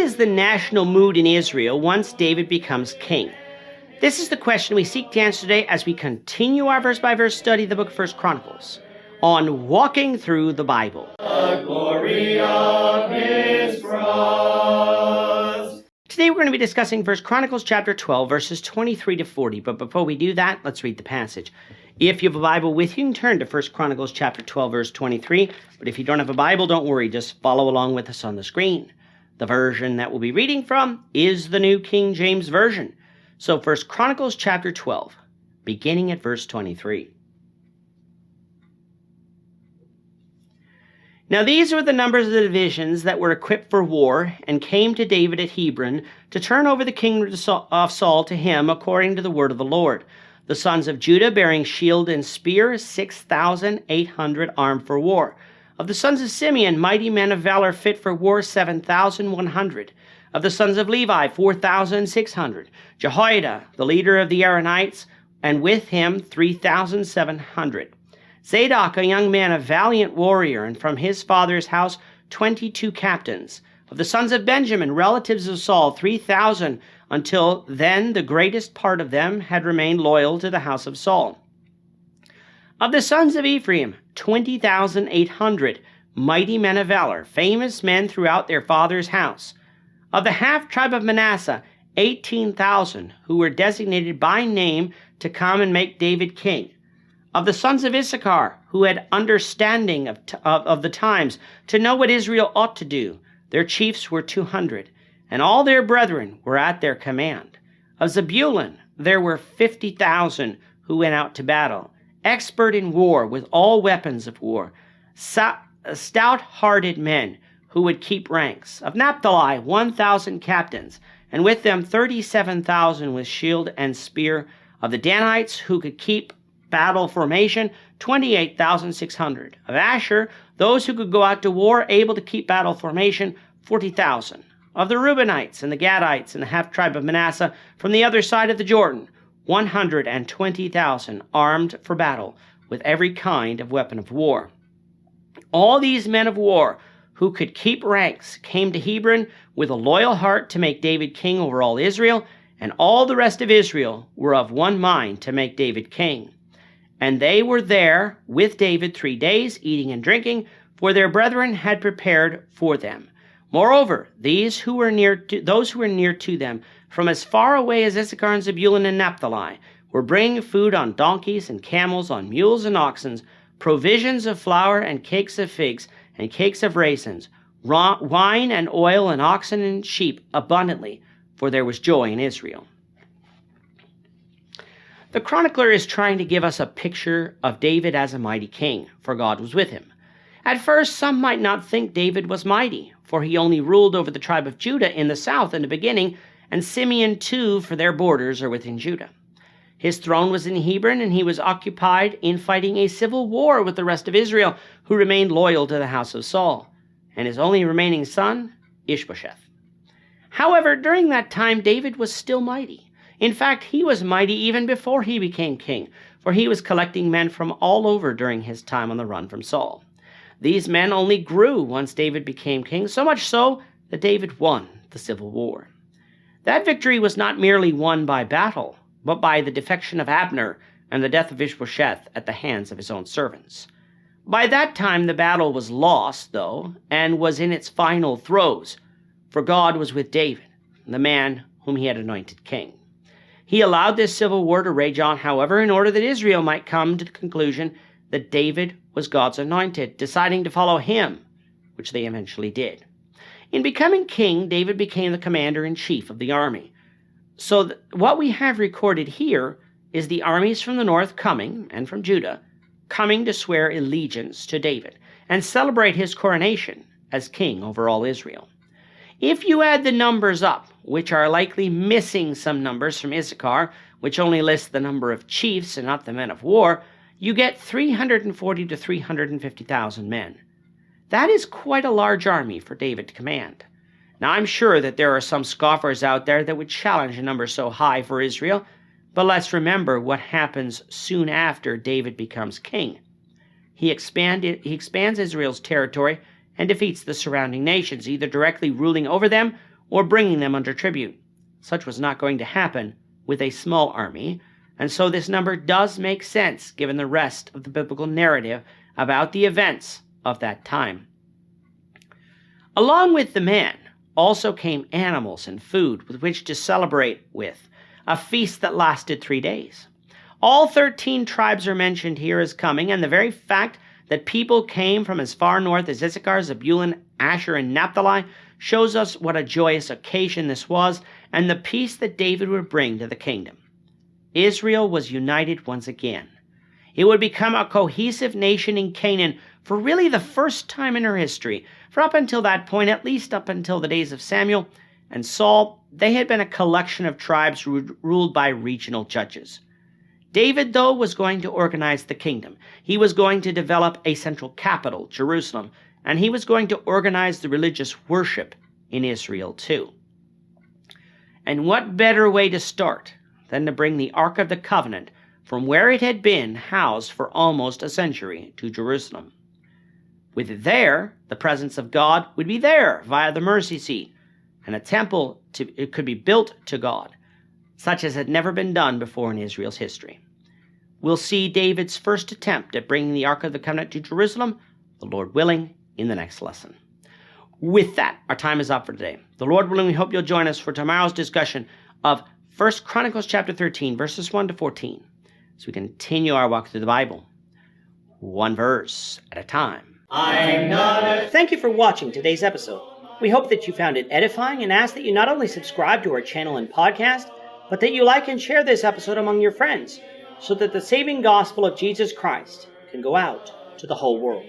is the national mood in Israel once David becomes king? This is the question we seek to answer today as we continue our verse-by-verse study of the book of 1 Chronicles on Walking Through the Bible. The glory of his cross. Today we're going to be discussing 1 Chronicles chapter 12, verses 23 to 40. But before we do that, let's read the passage. If you have a Bible with you, you can turn to 1 Chronicles chapter 12, verse 23. But if you don't have a Bible, don't worry. Just follow along with us on the screen. The version that we'll be reading from is the New King James Version. So 1 Chronicles chapter 12, beginning at verse 23. Now these were the numbers of the divisions that were equipped for war and came to David at Hebron to turn over the kingdom of Saul to him according to the word of the Lord. The sons of Judah bearing shield and spear, 6,800 armed for war. Of the sons of Simeon, mighty men of valor fit for war, 7,100. Of the sons of Levi, 4,600. Jehoiada, the leader of the Aaronites, and with him 3,700. Zadok, a young man, a valiant warrior, and from his father's house 22 captains. Of the sons of Benjamin, relatives of Saul, 3,000. Until then, the greatest part of them had remained loyal to the house of Saul. Of the sons of Ephraim, 20,800, mighty men of valor, famous men throughout their father's house. Of the half-tribe of Manasseh, 18,000, who were designated by name to come and make David king. Of the sons of Issachar, who had understanding of the times, to know what Israel ought to do, their chiefs were 200, and all their brethren were at their command. Of Zebulun, there were 50,000 who went out to battle, expert in war with all weapons of war, stout-hearted men who would keep ranks. Of Naphtali, 1,000 captains, and with them 37,000 with shield and spear. Of the Danites, who could keep battle formation, 28,600. Of Asher, those who could go out to war, able to keep battle formation, 40,000. Of the Reubenites and the Gadites and the half-tribe of Manasseh, from the other side of the Jordan, 120,000 armed for battle with every kind of weapon of war. All these men of war who could keep ranks came to Hebron with a loyal heart to make David king over all Israel, and all the rest of Israel were of one mind to make David king. And they were there with David 3 days, eating and drinking, for their brethren had prepared for them. Moreover, those who were near to them, from as far away as Issachar and Zebulun and Naphtali, were bringing food on donkeys and camels, on mules and oxen, provisions of flour and cakes of figs and cakes of raisins, wine and oil and oxen and sheep abundantly, for there was joy in Israel. The chronicler is trying to give us a picture of David as a mighty king, for God was with him. At first, some might not think David was mighty, for he only ruled over the tribe of Judah in the south in the beginning, and Simeon too, for their borders are within Judah. His throne was in Hebron, and he was occupied in fighting a civil war with the rest of Israel, who remained loyal to the house of Saul, and his only remaining son, Ishbosheth. However, during that time, David was still mighty. In fact, he was mighty even before he became king, for he was collecting men from all over during his time on the run from Saul. These men only grew once David became king, so much so that David won the civil war. That victory was not merely won by battle, but by the defection of Abner and the death of Ishbosheth at the hands of his own servants. By that time the battle was lost, though, and was in its final throes, for God was with David, the man whom he had anointed king. He allowed this civil war to rage on, however, in order that Israel might come to the conclusion that David was God's anointed, deciding to follow him, which they eventually did. In becoming king, David became the commander-in-chief of the army. So what we have recorded here is the armies from the north coming, and from Judah, coming to swear allegiance to David and celebrate his coronation as king over all Israel. If you add the numbers up, which are likely missing some numbers from Issachar, which only lists the number of chiefs and not the men of war, you get 340 to 350,000 men. That is quite a large army for David to command. Now, I'm sure that there are some scoffers out there that would challenge a number so high for Israel, but let's remember what happens soon after David becomes king. He expands Israel's territory and defeats the surrounding nations, either directly ruling over them or bringing them under tribute. Such was not going to happen with a small army, and so this number does make sense given the rest of the biblical narrative about the events of that time. Along with the man also came animals and food with which to celebrate with, a feast that lasted 3 days. All 13 tribes are mentioned here as coming, and the very fact that people came from as far north as Issachar, Zebulun, Asher, and Naphtali shows us what a joyous occasion this was and the peace that David would bring to the kingdom. Israel was united once again. It would become a cohesive nation in Canaan for really the first time in her history. For up until that point, at least up until the days of Samuel and Saul, they had been a collection of tribes ruled by regional judges. David, though, was going to organize the kingdom. He was going to develop a central capital, Jerusalem, and he was going to organize the religious worship in Israel too. And what better way to start than to bring the Ark of the Covenant from where it had been housed for almost a century to Jerusalem. With it there, the presence of God would be there via the mercy seat, and a temple it could be built to God, such as had never been done before in Israel's history. We'll see David's first attempt at bringing the Ark of the Covenant to Jerusalem, the Lord willing, in the next lesson. With that, our time is up for today. The Lord willing, we hope you'll join us for tomorrow's discussion of 1 Chronicles chapter 13, verses 1 to 14, as we continue our walk through the Bible, one verse at a time. Thank you for watching today's episode. We hope that you found it edifying and ask that you not only subscribe to our channel and podcast, but that you like and share this episode among your friends, so that the saving gospel of Jesus Christ can go out to the whole world.